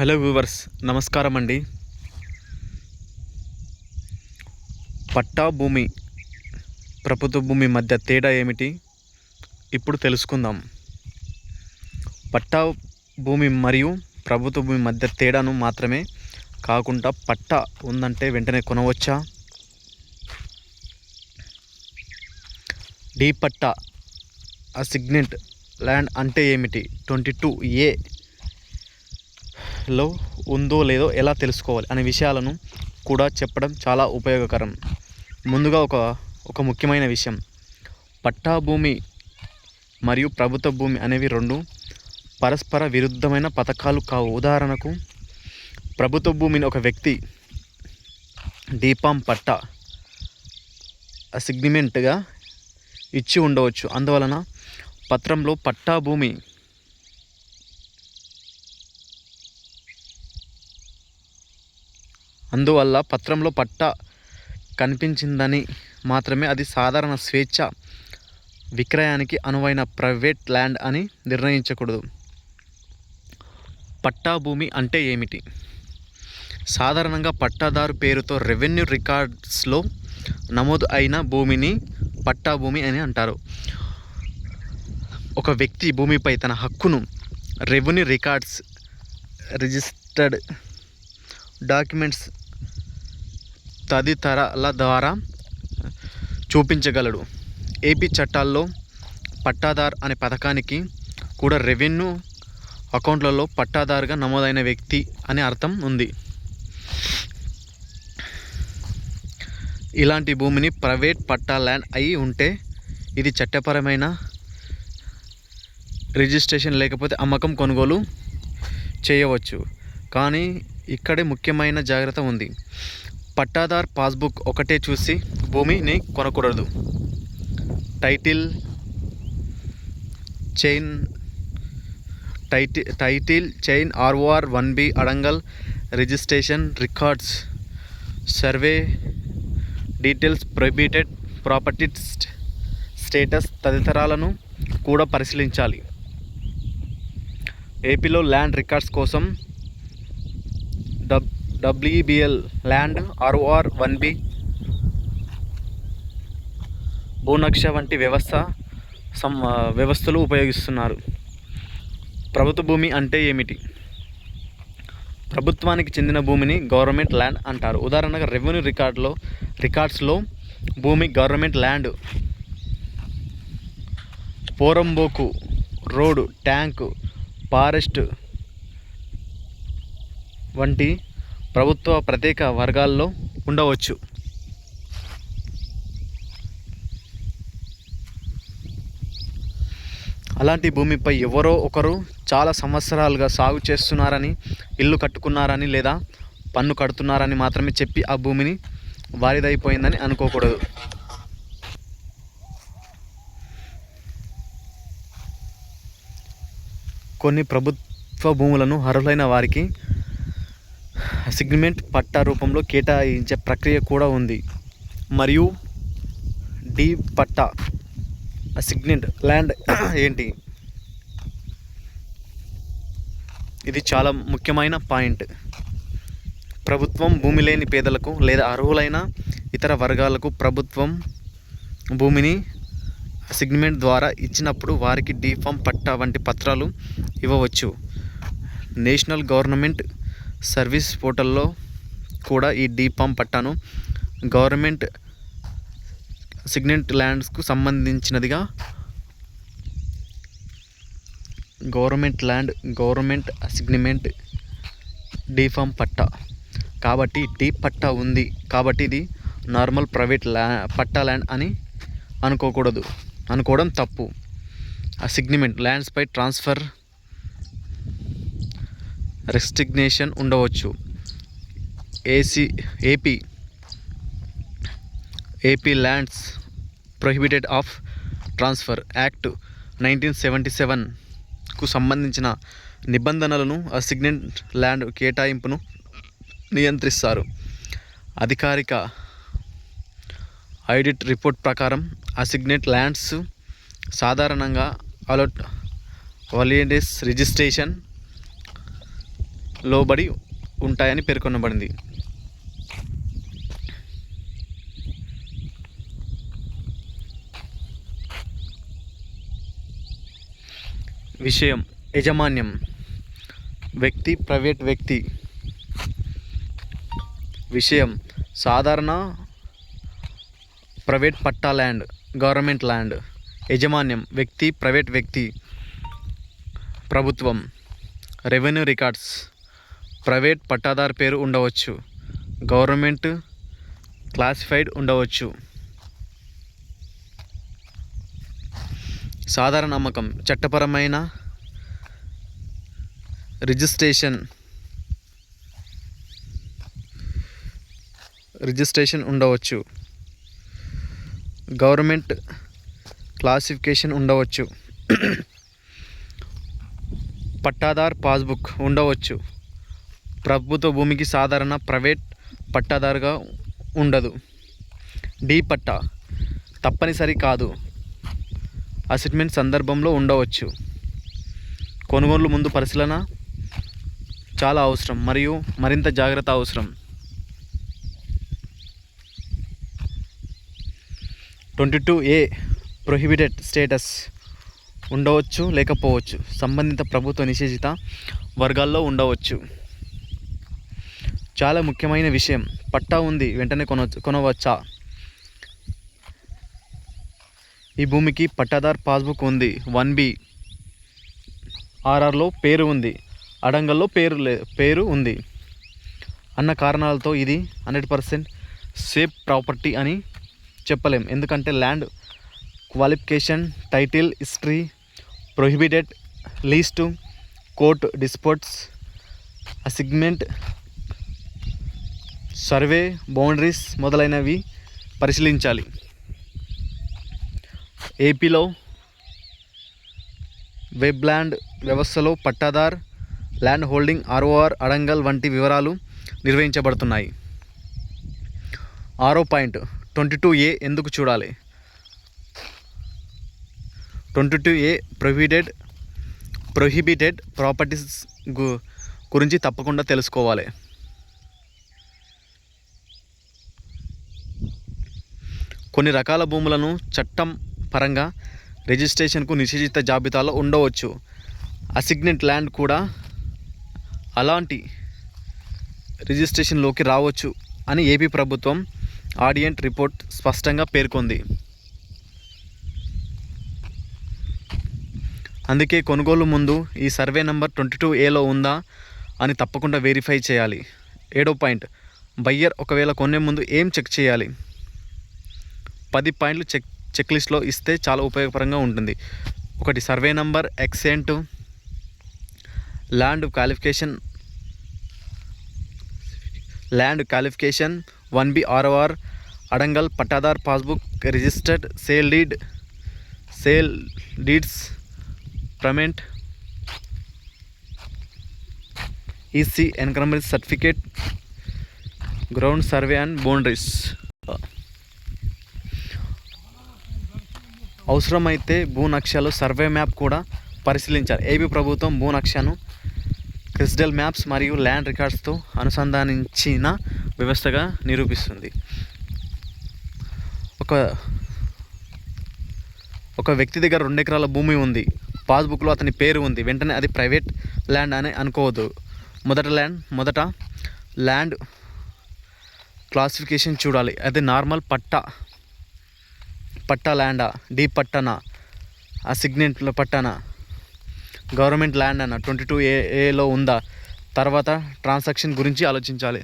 Hello viewers, నమస్కారం అండి. పట్టా భూమి, ప్రభుత్వ భూమి మధ్య తేడా ఏమిటి ఇప్పుడు తెలుసుకుందాం. పట్టా భూమి మరియు ప్రభుత్వ భూమి మధ్య తేడాను మాత్రమే కాకుండా పట్టా ఉందంటే వెంటనే కొనవచ్చా, డీ పట్టా అసిగ్నెంట్ ల్యాండ్ అంటే ఏమిటి, 22A లో ఉందో లేదో ఎలా తెలుసుకోవాలి అనే విషయాలను కూడా చెప్పడం చాలా ఉపయోగకరం. ముందుగా ఒక ముఖ్యమైన విషయం, పట్టా భూమి మరియు ప్రభుత్వ భూమి అనేవి రెండు పరస్పర విరుద్ధమైన పథకాలు కావు. ఉదాహరణకు, ప్రభుత్వ భూమిని ఒక వ్యక్తి డీపామ్ పట్టా అసిగ్న్మెంట్గా ఇచ్చి ఉండవచ్చు. అందువలన పత్రంలో పట్టా భూమి అందువల్ల పత్రంలో పట్టా కనిపించిందని మాత్రమే అది సాధారణ స్వేచ్ఛ విక్రయానికి అనువైన ప్రైవేట్ ల్యాండ్ అని నిర్ణయించకూడదు. పట్టా భూమి అంటే ఏమిటి? సాధారణంగా పట్టాదారు పేరుతో రెవెన్యూ రికార్డ్స్లో నమోదు అయిన భూమిని పట్టా భూమి అని అంటారు. ఒక వ్యక్తి భూమిపై తన హక్కును రెవెన్యూ రికార్డ్స్, రిజిస్టర్డ్ డాక్యుమెంట్స్ తదితరాల ద్వారా చూపించగలడు. ఏపీ చట్టాల్లో పట్టాదార్ అనే పథకానికి కూడా రెవెన్యూ అకౌంట్లలో పట్టాదారుగా నమోదైన వ్యక్తి అనే అర్థం ఉంది. ఇలాంటి భూమిని ప్రైవేట్ పట్టా ల్యాండ్ అయి ఉంటే ఇది చట్టపరమైన రిజిస్ట్రేషన్ లేకపోతే అమ్మకం, కొనుగోలు చేయవచ్చు. కానీ ఇక్కడే ముఖ్యమైన జాగ్రత్త ఉంది. పట్టాదార్ పాస్బుక్ ఒకటే చూసి భూమిని కొనకూడదు. Title chain ROR 1B Adangal registration records, survey details, prohibited property status తదితరాలను కూడా పరిశీలించాలి. ఏపీలో ల్యాండ్ రికార్డ్స్ కోసం WBL land, ROR 1B, Bhunaksha వంటి వ్యవస్థలు ఉపయోగిస్తున్నారు. ప్రభుత్వ భూమి అంటే ఏమిటి? ప్రభుత్వానికి చెందిన భూమిని గవర్నమెంట్ ల్యాండ్ అంటారు. ఉదాహరణగా రెవెన్యూ రికార్డ్స్లో భూమి government land, poramboke road, tank, forest వంటి ప్రభుత్వ ప్రత్యేక వర్గాల్లో ఉండవచ్చు. అలాంటి భూమిపై ఎవరో ఒకరు చాలా సంవత్సరాలుగా సాగు చేస్తున్నారని, ఇల్లు కట్టుకున్నారని లేదా పన్ను కడుతున్నారని మాత్రమే చెప్పి ఆ భూమిని వారిదైపోయిందని అనుకోకూడదు. కొన్ని ప్రభుత్వ భూములను అర్హులైన వారికి అసిగ్న్మెంట్ పట్టా రూపంలో కేటాయించే ప్రక్రియ కూడా ఉంది. మరియు డీ పట్టా అసిగ్నెంట్ ల్యాండ్ ఏంటి? ఇది చాలా ముఖ్యమైన పాయింట్. ప్రభుత్వం భూమి లేని పేదలకు లేదా అర్హులైన ఇతర వర్గాలకు ప్రభుత్వం భూమిని అసిగ్న్మెంట్ ద్వారా ఇచ్చినప్పుడు వారికి డీఫామ్ పట్టా వంటి పత్రాలు ఇవ్వవచ్చు. నేషనల్ గవర్నమెంట్ సర్వీస్ పోర్టల్లో కూడా ఈ డీఫామ్ పట్టాను గవర్నమెంట్ అసిగ్నెంట్ ల్యాండ్స్కు సంబంధించినదిగా గవర్నమెంట్ అసిగ్న్మెంట్ డీఫామ్ పట్టా కాబట్టి డీ పట్టా ఉంది కాబట్టి ఇది నార్మల్ ప్రైవేట్ పట్టా ల్యాండ్ అని అనుకోవడం తప్పు. అసిగ్న్మెంట్ ల్యాండ్స్పై ట్రాన్స్ఫర్ రెస్ట్రిక్షన్ ఉండవచ్చు. AP lands prohibited of transfer act 1977కు సంబంధించిన నిబంధనలను అసిగ్నెంట్ ల్యాండ్ కేటాయింపును నియంత్రిస్తారు. అధికారిక ఆడిట్ రిపోర్ట్ ప్రకారం అసిగ్నెంట్ ల్యాండ్స్ సాధారణంగా వాలిడేస్ రిజిస్ట్రేషన్ లోబడి ఉంటాయని పేర్కొనబడింది. విషయం యాజమాన్యం వ్యక్తి, ప్రైవేట్ వ్యక్తి. విషయం సాధారణ ప్రైవేట్ పట్టా ల్యాండ్, గవర్నమెంట్ ల్యాండ్. యాజమాన్యం వ్యక్తి, ప్రైవేట్ వ్యక్తి. ప్రభుత్వం రెవెన్యూ రికార్డ్స్. ప్రైవేట్ పట్టాదారు పేరు ఉండవచ్చు, గవర్నమెంట్ క్లాసిఫైడ్ ఉండవచ్చు. సాధారణ అమ్మకం చట్టపరమైన రిజిస్ట్రేషన్ ఉండవచ్చు, గవర్నమెంట్ క్లాసిఫికేషన్ ఉండవచ్చు, పట్టాదార్ పాస్బుక్ ఉండవచ్చు. ప్రభుత్వ భూమికి సాధారణ ప్రైవేట్ పట్టాదారుగా ఉండదు. డి పట్టా తప్పనిసరి కాదు, అసైన్మెంట్ సందర్భంలో ఉండవచ్చు. కొనుగోలు ముందు పరిశీలన చాలా అవసరం మరియు మరింత జాగ్రత్త అవసరం. 22A ప్రొహిబిటెడ్ స్టేటస్ ఉండవచ్చు, లేకపోవచ్చు. సంబంధిత ప్రభుత్వ నిషేధిత వర్గాల్లో ఉండవచ్చు. చాలా ముఖ్యమైన విషయం, పట్టా ఉంది వెంటనే కొనవచ్చా? ఈ భూమికి పట్టాదార్ పాస్బుక్ ఉంది, 1B. RRలో పేరు ఉంది, అడంగల్లో పేరు ఉంది అన్న కారణాలతో ఇది 100% సేఫ్ ప్రాపర్టీ అని చెప్పలేం. ఎందుకంటే land qualification, title, history, prohibited, list, court disputes, assignment, survey, boundaries మొదలైనవి పరిశీలించాలి. ఏపీలో వెబ్ల్యాండ్ వ్యవస్థలో pattadar, land holding, ROR, adangal వంటి వివరాలు నిర్వహించబడుతున్నాయి. 6వ పాయింట్, 22A ఎందుకు చూడాలి? 22A ప్రొహిబిటెడ్ ప్రాపర్టీస్ గురించి తప్పకుండా తెలుసుకోవాలి. కొన్ని రకాల భూములను చట్టం పరంగా రిజిస్ట్రేషన్కు నిషేధిత జాబితాలో ఉండవచ్చు. అసైన్మెంట్ ల్యాండ్ కూడా అలాంటి రిజిస్ట్రేషన్లోకి రావచ్చు అని ఏపీ ప్రభుత్వం ఆడిట్ రిపోర్ట్ స్పష్టంగా పేర్కొంది. అందుకే కొనుగోలు ముందు ఈ సర్వే నెంబర్ 22Aలో ఉందా అని తప్పకుండా వెరిఫై చేయాలి. 7వ పాయింట్, బయ్యర్ ఒకవేళ కొనే ముందు ఏం చెక్ చేయాలి? 10 పాయింట్లు చెక్ లిస్ట్లో ఇస్తే చాలా ఉపయోగకరంగా ఉంటుంది. 1 survey number, extent, land qualification, 1B ROR, Adangal pattadar passbook, registered sale deeds, payment, EC encumbrance certificate, ground survey and boundaries. అవసరమైతే భూనక్షలు, సర్వే మ్యాప్ కూడా పరిశీలించాలి. ఏపీ ప్రభుత్వం భూనక్షను క్రిస్టల్ మ్యాప్స్ మరియు ల్యాండ్ రికార్డ్స్తో అనుసంధానించిన వ్యవస్థగా నిరూపిస్తుంది. ఒక వ్యక్తి దగ్గర 2 ఎకరాల భూమి ఉంది, పాస్బుక్లో అతని పేరు ఉంది, వెంటనే అది ప్రైవేట్ ల్యాండ్ అని అనుకోవద్దు. మొదట ల్యాండ్ క్లాసిఫికేషన్ చూడాలి. అది నార్మల్ పట్టా ల్యాండా, డీ పట్టనా, అసైన్మెంట్లో పట్టానా, గవర్నమెంట్ ల్యాండ్ అన్న 22Aలో ఉందా? తర్వాత ట్రాన్సాక్షన్ గురించి ఆలోచించాలి.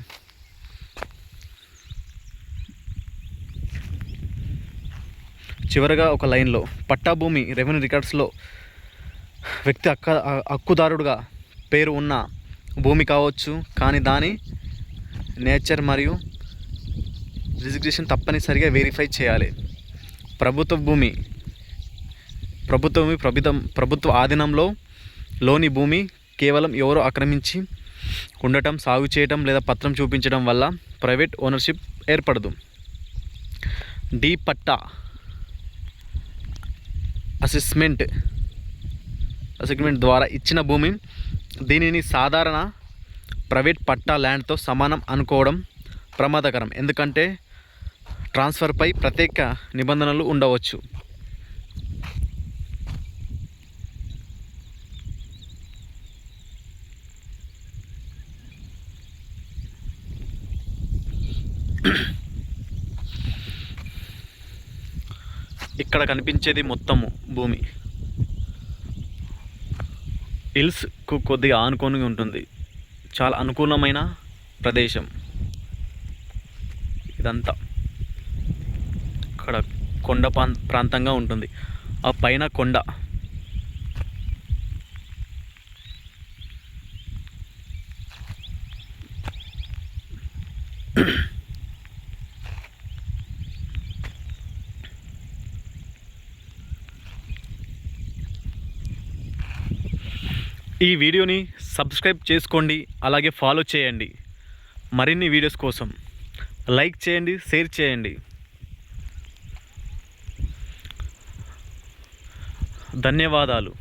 చివరగా ఒక లైన్లో, పట్టా భూమి రెవెన్యూ రికార్డ్స్లో వ్యక్తి హక్కుదారుడుగా పేరు ఉన్న భూమి కావచ్చు, కానీ దాని నేచర్ మరియు రిజిస్ట్రేషన్ తప్పనిసరిగా వెరిఫై చేయాలి. ప్రభుత్వ ఆధీనంలో లోని భూమి కేవలం ఎవరో ఆక్రమించి ఉండటం, సాగు చేయటం లేదా పత్రం చూపించడం వల్ల ప్రైవేట్ ఓనర్షిప్ ఏర్పడదు. డి పట్టా అసైన్మెంట్ ద్వారా ఇచ్చిన భూమి, దీనిని సాధారణ ప్రైవేట్ పట్టా ల్యాండ్తో సమానం అనుకోవడం ప్రమాదకరం. ఎందుకంటే ట్రాన్స్ఫర్పై ప్రత్యేక నిబంధనలు ఉండవచ్చు. ఇక్కడ కనిపించేది మొత్తము భూమి హిల్స్కు కొద్దిగా ఆనుకొని ఉంటుంది. చాలా అనుకూలమైన ప్రదేశం ఇదంతా. ఇక్కడ కొండ ప్రాంతంగా ఉంటుంది. ఆ పైన కొండ. ఈ వీడియోని సబ్స్క్రైబ్ చేసుకోండి, అలాగే ఫాలో చేయండి. మరిన్ని వీడియోస్ కోసం లైక్ చేయండి, షేర్ చేయండి. ధన్యవాదాలు.